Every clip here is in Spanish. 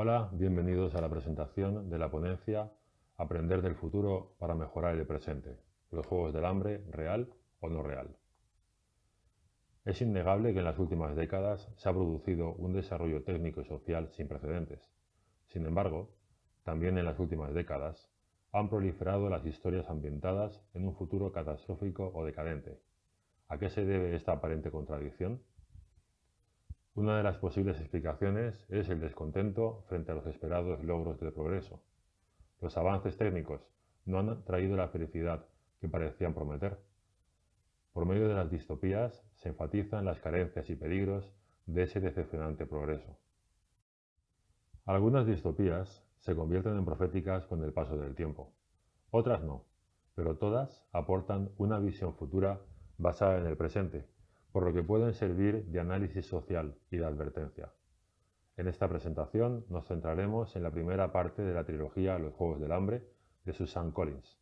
Hola, bienvenidos a la presentación de la ponencia Aprender del futuro para mejorar el presente. Los Juegos del Hambre, ¿real o no real? Es innegable que en las últimas décadas se ha producido un desarrollo técnico y social sin precedentes. Sin embargo, también en las últimas décadas han proliferado las historias ambientadas en un futuro catastrófico o decadente. ¿A qué se debe esta aparente contradicción? Una de las posibles explicaciones es el descontento frente a los esperados logros del progreso. Los avances técnicos no han traído la felicidad que parecían prometer. Por medio de las distopías se enfatizan las carencias y peligros de ese decepcionante progreso. Algunas distopías se convierten en proféticas con el paso del tiempo, otras no, pero todas aportan una visión futura basada en el presente, por lo que pueden servir de análisis social y de advertencia. En esta presentación nos centraremos en la primera parte de la trilogía Los Juegos del Hambre de Suzanne Collins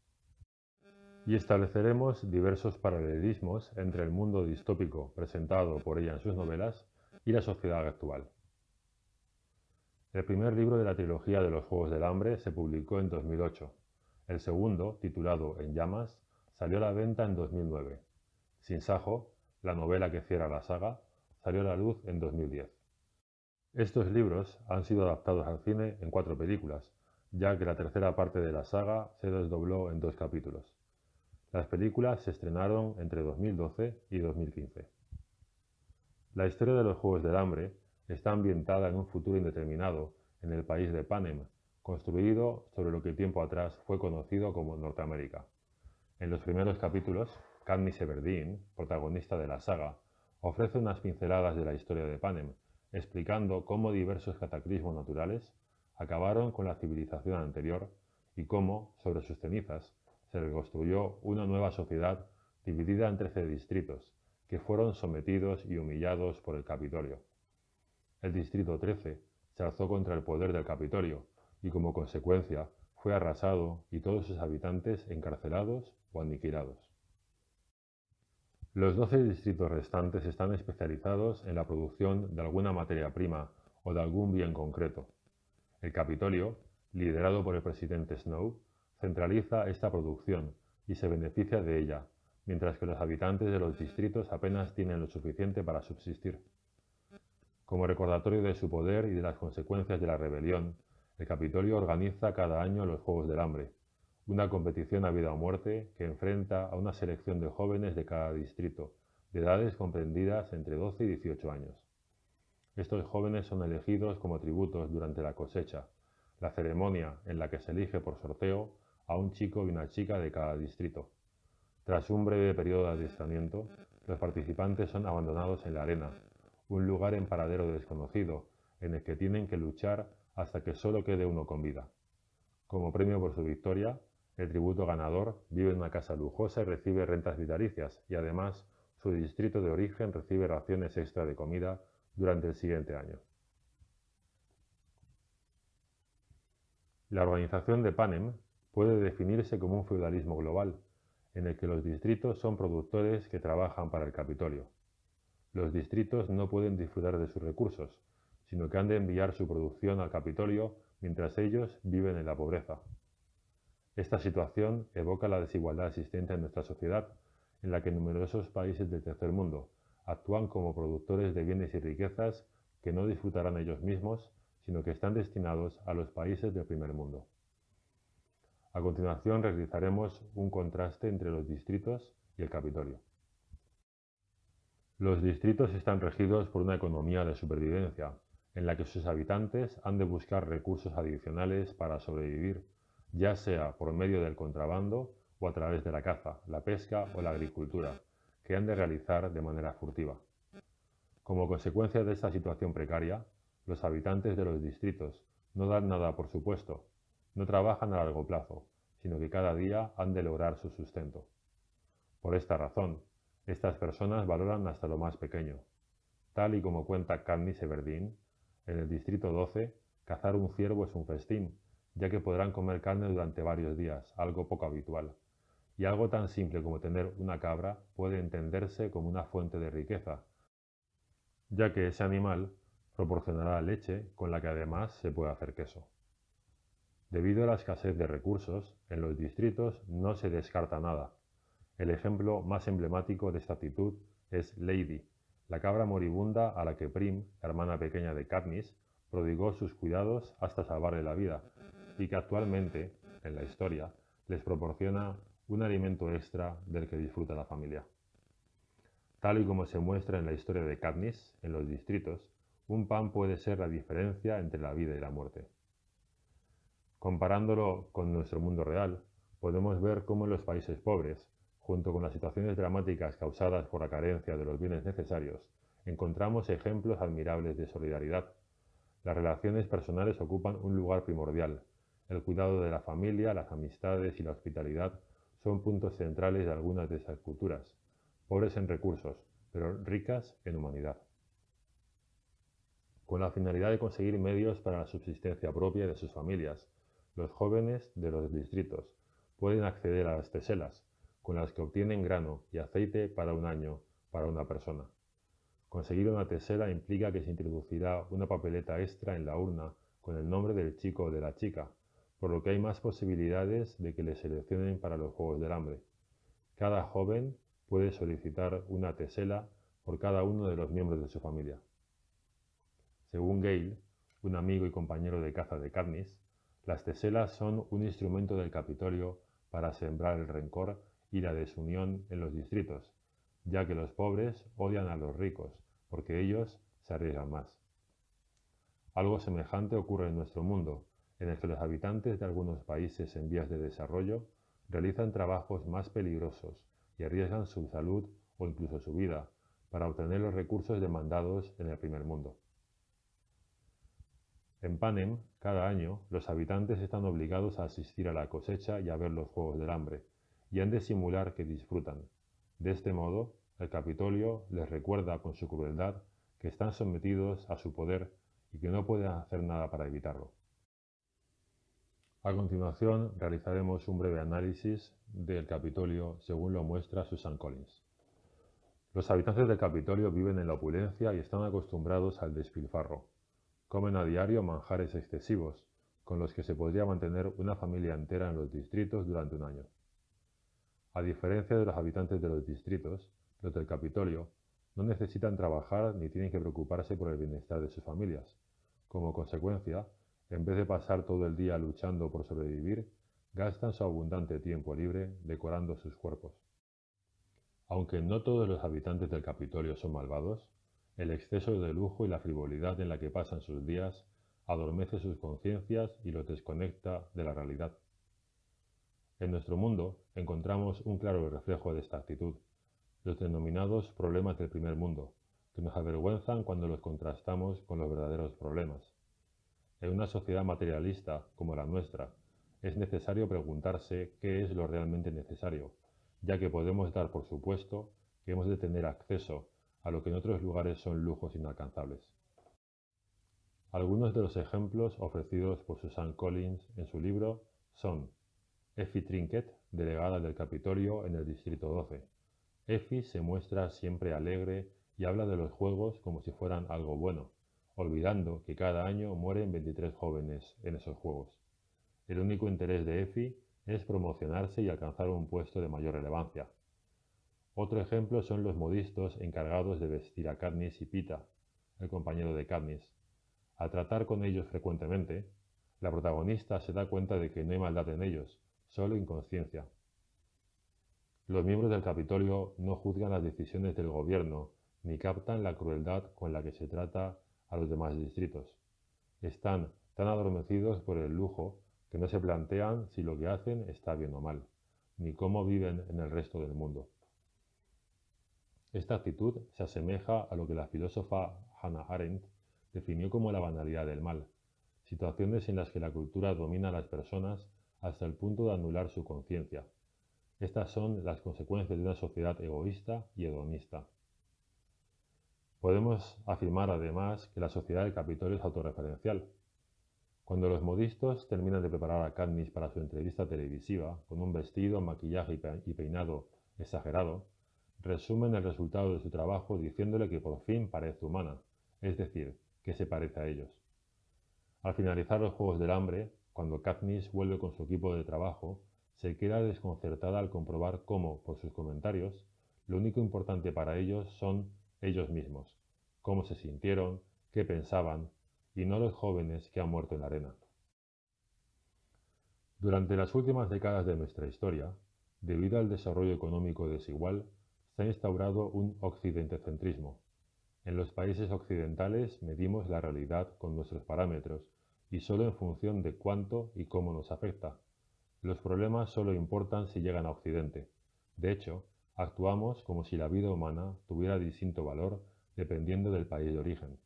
y estableceremos diversos paralelismos entre el mundo distópico presentado por ella en sus novelas y la sociedad actual. El primer libro de la trilogía de Los Juegos del Hambre se publicó en 2008. El segundo, titulado En llamas, salió a la venta en 2009. Sin Sajo, la novela que cierra la saga, salió a la luz en 2010. Estos libros han sido adaptados al cine en 4 películas, ya que la tercera parte de la saga se desdobló en 2 capítulos. Las películas se estrenaron entre 2012 y 2015. La historia de los Juegos del Hambre está ambientada en un futuro indeterminado en el país de Panem, construido sobre lo que tiempo atrás fue conocido como Norteamérica. En los primeros capítulos, Katniss Everdeen, protagonista de la saga, ofrece unas pinceladas de la historia de Panem, explicando cómo diversos cataclismos naturales acabaron con la civilización anterior y cómo, sobre sus cenizas, se reconstruyó una nueva sociedad dividida en 13 distritos, que fueron sometidos y humillados por el Capitolio. El Distrito 13 se alzó contra el poder del Capitolio y como consecuencia fue arrasado y todos sus habitantes encarcelados o aniquilados. Los 12 distritos restantes están especializados en la producción de alguna materia prima o de algún bien concreto. El Capitolio, liderado por el presidente Snow, centraliza esta producción y se beneficia de ella, mientras que los habitantes de los distritos apenas tienen lo suficiente para subsistir. Como recordatorio de su poder y de las consecuencias de la rebelión, el Capitolio organiza cada año los Juegos del Hambre, una competición a vida o muerte que enfrenta a una selección de jóvenes de cada distrito, de edades comprendidas entre 12 y 18 años. Estos jóvenes son elegidos como tributos durante la cosecha, la ceremonia en la que se elige por sorteo a un chico y una chica de cada distrito. Tras un breve periodo de adiestramiento, los participantes son abandonados en la arena, un lugar en paradero desconocido, en el que tienen que luchar hasta que solo quede uno con vida. Como premio por su victoria, el tributo ganador vive en una casa lujosa y recibe rentas vitalicias, y además su distrito de origen recibe raciones extra de comida durante el siguiente año. La organización de Panem puede definirse como un feudalismo global, en el que los distritos son productores que trabajan para el Capitolio. Los distritos no pueden disfrutar de sus recursos, sino que han de enviar su producción al Capitolio mientras ellos viven en la pobreza. Esta situación evoca la desigualdad existente en nuestra sociedad, en la que numerosos países del tercer mundo actúan como productores de bienes y riquezas que no disfrutarán ellos mismos, sino que están destinados a los países del primer mundo. A continuación realizaremos un contraste entre los distritos y el Capitolio. Los distritos están regidos por una economía de supervivencia, en la que sus habitantes han de buscar recursos adicionales para sobrevivir, ya sea por medio del contrabando o a través de la caza, la pesca o la agricultura, que han de realizar de manera furtiva. Como consecuencia de esta situación precaria, los habitantes de los distritos no dan nada por supuesto, no trabajan a largo plazo, sino que cada día han de lograr su sustento. Por esta razón, estas personas valoran hasta lo más pequeño. Tal y como cuenta Katniss Everdeen, en el Distrito 12, cazar un ciervo es un festín, ya que podrán comer carne durante varios días, algo poco habitual. Y algo tan simple como tener una cabra puede entenderse como una fuente de riqueza, ya que ese animal proporcionará leche con la que además se puede hacer queso. Debido a la escasez de recursos, en los distritos no se descarta nada. El ejemplo más emblemático de esta actitud es Lady, la cabra moribunda a la que Prim, la hermana pequeña de Katniss, prodigó sus cuidados hasta salvarle la vida, y que actualmente, en la historia, les proporciona un alimento extra del que disfruta la familia. Tal y como se muestra en la historia de Katniss, en los distritos, un pan puede ser la diferencia entre la vida y la muerte. Comparándolo con nuestro mundo real, podemos ver cómo en los países pobres, junto con las situaciones dramáticas causadas por la carencia de los bienes necesarios, encontramos ejemplos admirables de solidaridad. Las relaciones personales ocupan un lugar primordial. El cuidado de la familia, las amistades y la hospitalidad son puntos centrales de algunas de esas culturas, pobres en recursos, pero ricas en humanidad. Con la finalidad de conseguir medios para la subsistencia propia de sus familias, los jóvenes de los distritos pueden acceder a las teselas, con las que obtienen grano y aceite para un año para una persona. Conseguir una tesela implica que se introducirá una papeleta extra en la urna con el nombre del chico o de la chica, por lo que hay más posibilidades de que le seleccionen para los Juegos del Hambre. Cada joven puede solicitar una tesela por cada uno de los miembros de su familia. Según Gale, un amigo y compañero de caza de Katniss, las teselas son un instrumento del Capitolio para sembrar el rencor y la desunión en los distritos, ya que los pobres odian a los ricos, porque ellos se arriesgan más. Algo semejante ocurre en nuestro mundo, en el que los habitantes de algunos países en vías de desarrollo realizan trabajos más peligrosos y arriesgan su salud o incluso su vida para obtener los recursos demandados en el primer mundo. En Panem, cada año, los habitantes están obligados a asistir a la cosecha y a ver los Juegos del Hambre, y han de simular que disfrutan. De este modo, el Capitolio les recuerda con su crueldad que están sometidos a su poder y que no pueden hacer nada para evitarlo. A continuación, realizaremos un breve análisis del Capitolio según lo muestra Susan Collins. Los habitantes del Capitolio viven en la opulencia y están acostumbrados al despilfarro. Comen a diario manjares excesivos, con los que se podría mantener una familia entera en los distritos durante un año. A diferencia de los habitantes de los distritos, los del Capitolio no necesitan trabajar ni tienen que preocuparse por el bienestar de sus familias. Como consecuencia, en vez de pasar todo el día luchando por sobrevivir, gastan su abundante tiempo libre decorando sus cuerpos. Aunque no todos los habitantes del Capitolio son malvados, el exceso de lujo y la frivolidad en la que pasan sus días adormece sus conciencias y los desconecta de la realidad. En nuestro mundo encontramos un claro reflejo de esta actitud, los denominados problemas del primer mundo, que nos avergüenzan cuando los contrastamos con los verdaderos problemas. En una sociedad materialista como la nuestra, es necesario preguntarse qué es lo realmente necesario, ya que podemos dar por supuesto que hemos de tener acceso a lo que en otros lugares son lujos inalcanzables. Algunos de los ejemplos ofrecidos por Susan Collins en su libro son Effie Trinket, delegada del Capitolio en el Distrito 12. Effie se muestra siempre alegre y habla de los juegos como si fueran algo bueno, olvidando que cada año mueren 23 jóvenes en esos juegos. El único interés de Effie es promocionarse y alcanzar un puesto de mayor relevancia. Otro ejemplo son los modistos encargados de vestir a Katniss y Peeta, el compañero de Katniss. Al tratar con ellos frecuentemente, la protagonista se da cuenta de que no hay maldad en ellos, solo inconsciencia. Los miembros del Capitolio no juzgan las decisiones del gobierno ni captan la crueldad con la que se trata a los demás distritos. Están tan adormecidos por el lujo que no se plantean si lo que hacen está bien o mal, ni cómo viven en el resto del mundo. Esta actitud se asemeja a lo que la filósofa Hannah Arendt definió como la banalidad del mal, situaciones en las que la cultura domina a las personas hasta el punto de anular su conciencia. Estas son las consecuencias de una sociedad egoísta y hedonista. Podemos afirmar además que la sociedad del Capitolio es autorreferencial. Cuando los modistos terminan de preparar a Katniss para su entrevista televisiva, con un vestido, maquillaje y peinado exagerado, resumen el resultado de su trabajo diciéndole que por fin parece humana, es decir, que se parece a ellos. Al finalizar los Juegos del Hambre, cuando Katniss vuelve con su equipo de trabajo, se queda desconcertada al comprobar cómo, por sus comentarios, lo único importante para ellos son ellos mismos, cómo se sintieron, qué pensaban, y no los jóvenes que han muerto en la arena. Durante las últimas décadas de nuestra historia, debido al desarrollo económico desigual, se ha instaurado un occidentocentrismo. En los países occidentales medimos la realidad con nuestros parámetros y solo en función de cuánto y cómo nos afecta. Los problemas solo importan si llegan a Occidente. De hecho, actuamos como si la vida humana tuviera distinto valor dependiendo del país de origen.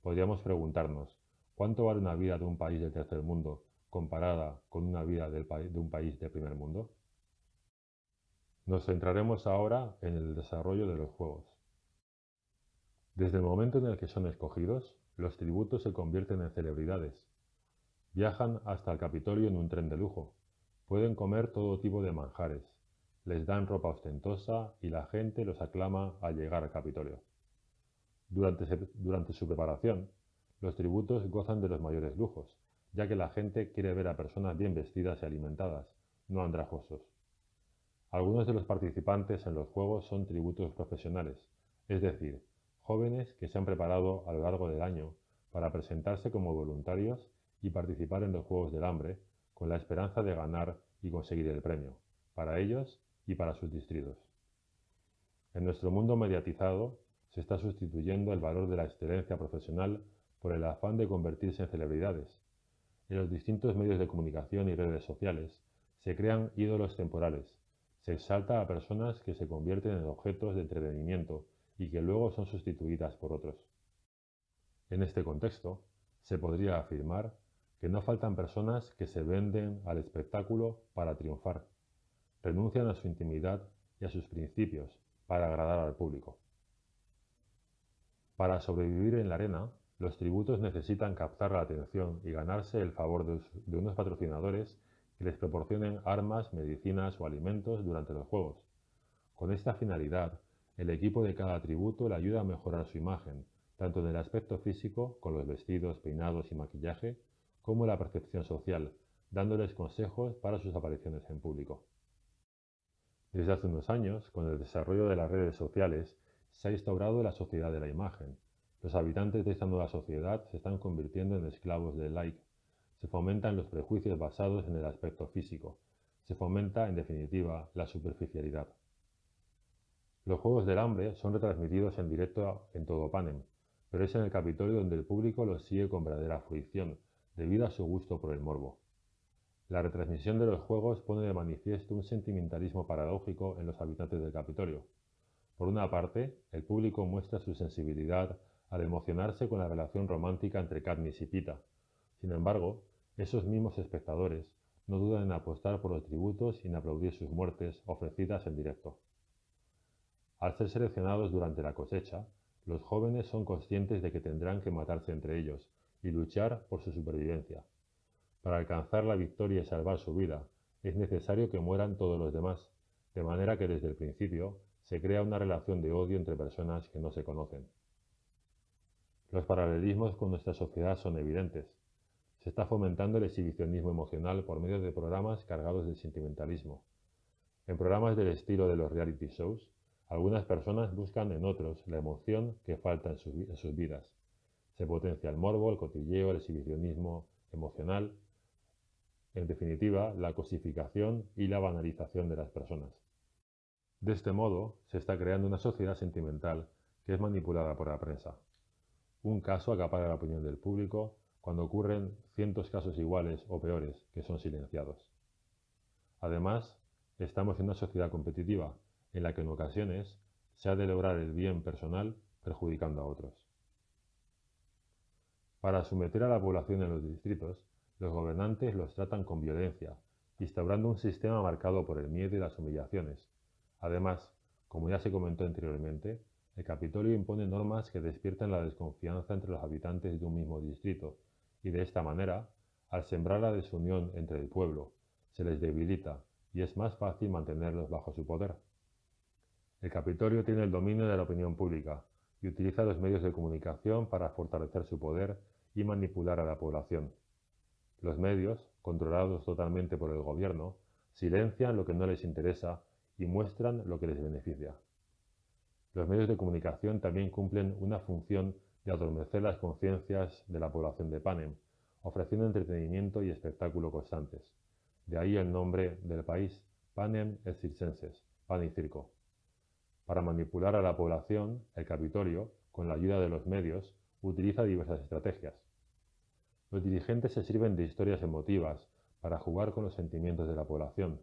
Podríamos preguntarnos, ¿cuánto vale una vida de un país del tercer mundo comparada con una vida de un país del primer mundo? Nos centraremos ahora en el desarrollo de los juegos. Desde el momento en el que son escogidos, los tributos se convierten en celebridades. Viajan hasta el Capitolio en un tren de lujo. Pueden comer todo tipo de manjares. Les dan ropa ostentosa y la gente los aclama al llegar al Capitolio. Durante su preparación, los tributos gozan de los mayores lujos, ya que la gente quiere ver a personas bien vestidas y alimentadas, no andrajosos. Algunos de los participantes en los juegos son tributos profesionales, es decir, jóvenes que se han preparado a lo largo del año para presentarse como voluntarios y participar en los Juegos del Hambre con la esperanza de ganar y conseguir el premio, para ellos y para sus distritos. En nuestro mundo mediatizado se está sustituyendo el valor de la excelencia profesional por el afán de convertirse en celebridades. En los distintos medios de comunicación y redes sociales se crean ídolos temporales, se exalta a personas que se convierten en objetos de entretenimiento y que luego son sustituidas por otros. En este contexto, se podría afirmar que no faltan personas que se venden al espectáculo para triunfar, renuncian a su intimidad y a sus principios para agradar al público. Para sobrevivir en la arena, los tributos necesitan captar la atención y ganarse el favor de unos patrocinadores que les proporcionen armas, medicinas o alimentos durante los juegos. Con esta finalidad, el equipo de cada tributo le ayuda a mejorar su imagen, tanto en el aspecto físico, con los vestidos, peinados y maquillaje, como en la percepción social, dándoles consejos para sus apariciones en público. Desde hace unos años, con el desarrollo de las redes sociales, se ha instaurado la sociedad de la imagen. Los habitantes de esta nueva sociedad se están convirtiendo en esclavos del like. Se fomentan los prejuicios basados en el aspecto físico. Se fomenta, en definitiva, la superficialidad. Los Juegos del Hambre son retransmitidos en directo en todo Panem, pero es en el Capitolio donde el público los sigue con verdadera fruición, debido a su gusto por el morbo. La retransmisión de los juegos pone de manifiesto un sentimentalismo paradójico en los habitantes del Capitolio. Por una parte, el público muestra su sensibilidad al emocionarse con la relación romántica entre Katniss y Peeta. Sin embargo, esos mismos espectadores no dudan en apostar por los tributos y en aplaudir sus muertes ofrecidas en directo. Al ser seleccionados durante la cosecha, los jóvenes son conscientes de que tendrán que matarse entre ellos y luchar por su supervivencia. Para alcanzar la victoria y salvar su vida, es necesario que mueran todos los demás, de manera que desde el principio se crea una relación de odio entre personas que no se conocen. Los paralelismos con nuestra sociedad son evidentes. Se está fomentando el exhibicionismo emocional por medio de programas cargados de sentimentalismo. En programas del estilo de los reality shows, algunas personas buscan en otros la emoción que falta en sus vidas. Se potencia el morbo, el cotilleo, el exhibicionismo emocional, en definitiva, la cosificación y la banalización de las personas. De este modo, se está creando una sociedad sentimental que es manipulada por la prensa. Un caso acapara la opinión del público cuando ocurren cientos casos iguales o peores que son silenciados. Además, estamos en una sociedad competitiva en la que en ocasiones se ha de lograr el bien personal perjudicando a otros. Para someter a la población en los distritos, los gobernantes los tratan con violencia, instaurando un sistema marcado por el miedo y las humillaciones. Además, como ya se comentó anteriormente, el Capitolio impone normas que despiertan la desconfianza entre los habitantes de un mismo distrito, y de esta manera, al sembrar la desunión entre el pueblo, se les debilita y es más fácil mantenerlos bajo su poder. El Capitolio tiene el dominio de la opinión pública, y utiliza los medios de comunicación para fortalecer su poder y manipular a la población. Los medios, controlados totalmente por el gobierno, silencian lo que no les interesa y muestran lo que les beneficia. Los medios de comunicación también cumplen una función de adormecer las conciencias de la población de Panem, ofreciendo entretenimiento y espectáculo constantes. De ahí el nombre del país, Panem et Circenses, pan y circo. Para manipular a la población, el Capitolio, con la ayuda de los medios, utiliza diversas estrategias. Los dirigentes se sirven de historias emotivas para jugar con los sentimientos de la población.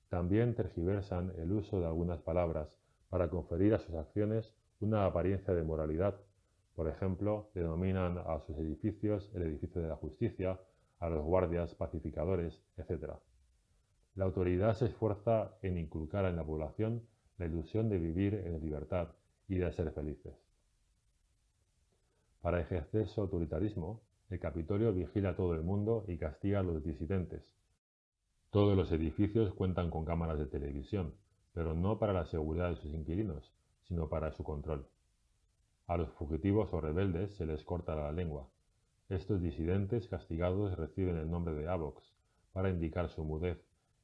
También tergiversan el uso de algunas palabras para conferir a sus acciones una apariencia de moralidad. Por ejemplo, denominan a sus edificios el edificio de la justicia, a los guardias pacificadores, etc. La autoridad se esfuerza en inculcar en la población la ilusión de vivir en libertad y de ser felices. Para ejercer su autoritarismo, el Capitolio vigila a todo el mundo y castiga a los disidentes. Todos los edificios cuentan con cámaras de televisión, pero no para la seguridad de sus inquilinos, sino para su control. A los fugitivos o rebeldes se les corta la lengua. Estos disidentes castigados reciben el nombre de avocs, para indicar su mudez,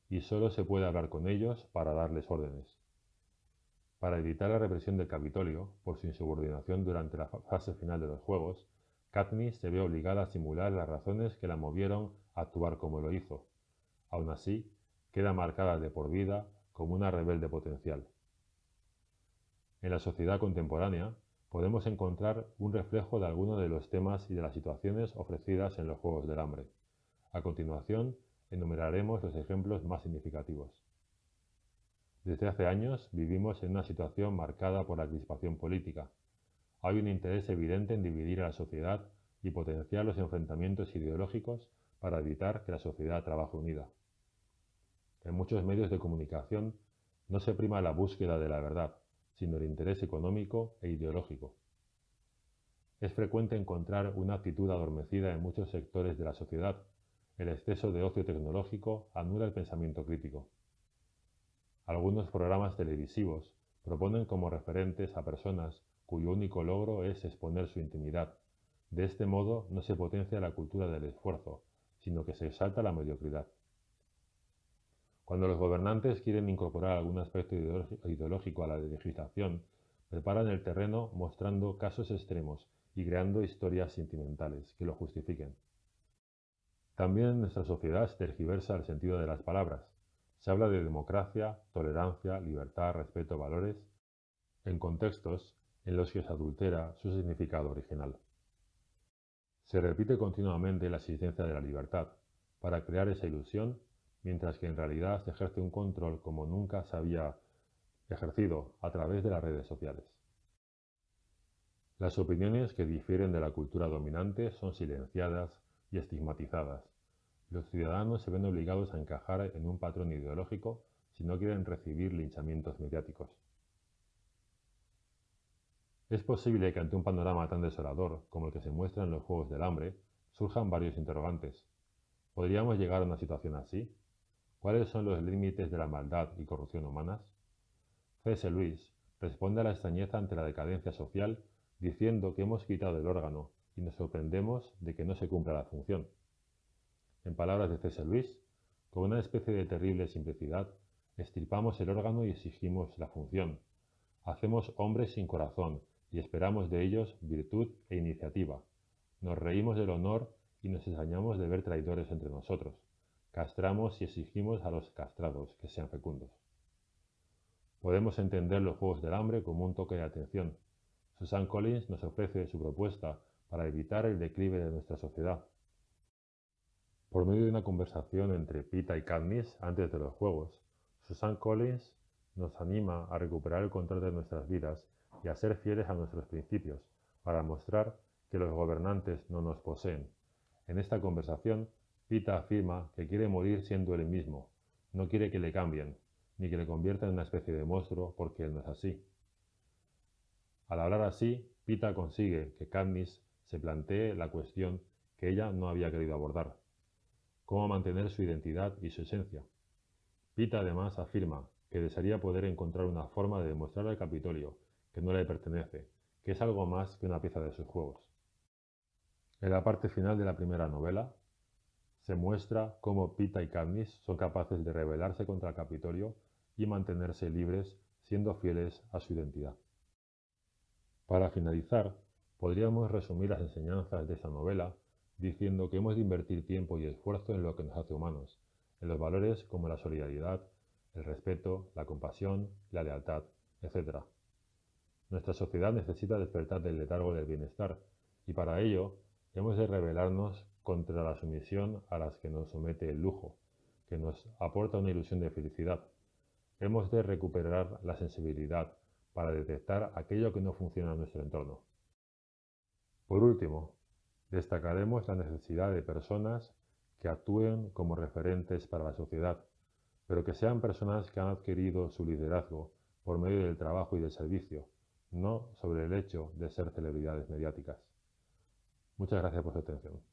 y solo se puede hablar con ellos para darles órdenes. Para evitar la represión del Capitolio, por su insubordinación durante la fase final de los Juegos, Katniss se ve obligada a simular las razones que la movieron a actuar como lo hizo. Aún así, queda marcada de por vida como una rebelde potencial. En la sociedad contemporánea, podemos encontrar un reflejo de algunos de los temas y de las situaciones ofrecidas en los Juegos del Hambre. A continuación, enumeraremos los ejemplos más significativos. Desde hace años vivimos en una situación marcada por la crispación política. Hay un interés evidente en dividir a la sociedad y potenciar los enfrentamientos ideológicos para evitar que la sociedad trabaje unida. En muchos medios de comunicación no se prima la búsqueda de la verdad, sino el interés económico e ideológico. Es frecuente encontrar una actitud adormecida en muchos sectores de la sociedad. El exceso de ocio tecnológico anula el pensamiento crítico. Algunos programas televisivos proponen como referentes a personas cuyo único logro es exponer su intimidad. De este modo no se potencia la cultura del esfuerzo, sino que se exalta la mediocridad. Cuando los gobernantes quieren incorporar algún aspecto ideológico a la legislación, preparan el terreno mostrando casos extremos y creando historias sentimentales que lo justifiquen. También en nuestra sociedad se tergiversa el sentido de las palabras. Se habla de democracia, tolerancia, libertad, respeto, valores, en contextos en los que se adultera su significado original. Se repite continuamente la existencia de la libertad, para crear esa ilusión, mientras que en realidad se ejerce un control como nunca se había ejercido a través de las redes sociales. Las opiniones que difieren de la cultura dominante son silenciadas y estigmatizadas. Los ciudadanos se ven obligados a encajar en un patrón ideológico si no quieren recibir linchamientos mediáticos. Es posible que ante un panorama tan desolador como el que se muestra en los Juegos del Hambre, surjan varios interrogantes. ¿Podríamos llegar a una situación así? ¿Cuáles son los límites de la maldad y corrupción humanas? C.S. Lewis responde a la extrañeza ante la decadencia social diciendo que hemos quitado el órgano y nos sorprendemos de que no se cumpla la función. En palabras de C.S. Lewis, con una especie de terrible simplicidad, extirpamos el órgano y exigimos la función. Hacemos hombres sin corazón y esperamos de ellos virtud e iniciativa. Nos reímos del honor y nos ensañamos de ver traidores entre nosotros. Castramos y exigimos a los castrados que sean fecundos. Podemos entender los Juegos del Hambre como un toque de atención. Suzanne Collins nos ofrece su propuesta para evitar el declive de nuestra sociedad. Por medio de una conversación entre Peeta y Katniss antes de los Juegos, Suzanne Collins nos anima a recuperar el control de nuestras vidas y a ser fieles a nuestros principios, para mostrar que los gobernantes no nos poseen. En esta conversación, Peeta afirma que quiere morir siendo él mismo, no quiere que le cambien, ni que le conviertan en una especie de monstruo porque él no es así. Al hablar así, Peeta consigue que Katniss se plantee la cuestión que ella no había querido abordar: cómo mantener su identidad y su esencia. Peeta además afirma que desearía poder encontrar una forma de demostrar al Capitolio que no le pertenece, que es algo más que una pieza de sus juegos. En la parte final de la primera novela, se muestra cómo Pita y Katniss son capaces de rebelarse contra el Capitolio y mantenerse libres siendo fieles a su identidad. Para finalizar, podríamos resumir las enseñanzas de esta novela diciendo que hemos de invertir tiempo y esfuerzo en lo que nos hace humanos, en los valores como la solidaridad, el respeto, la compasión, la lealtad, etc. Nuestra sociedad necesita despertar del letargo del bienestar y para ello hemos de rebelarnos contra la sumisión a las que nos somete el lujo, que nos aporta una ilusión de felicidad. Hemos de recuperar la sensibilidad para detectar aquello que no funciona en nuestro entorno. Por último, destacaremos la necesidad de personas que actúen como referentes para la sociedad, pero que sean personas que han adquirido su liderazgo por medio del trabajo y del servicio, no sobre el hecho de ser celebridades mediáticas. Muchas gracias por su atención.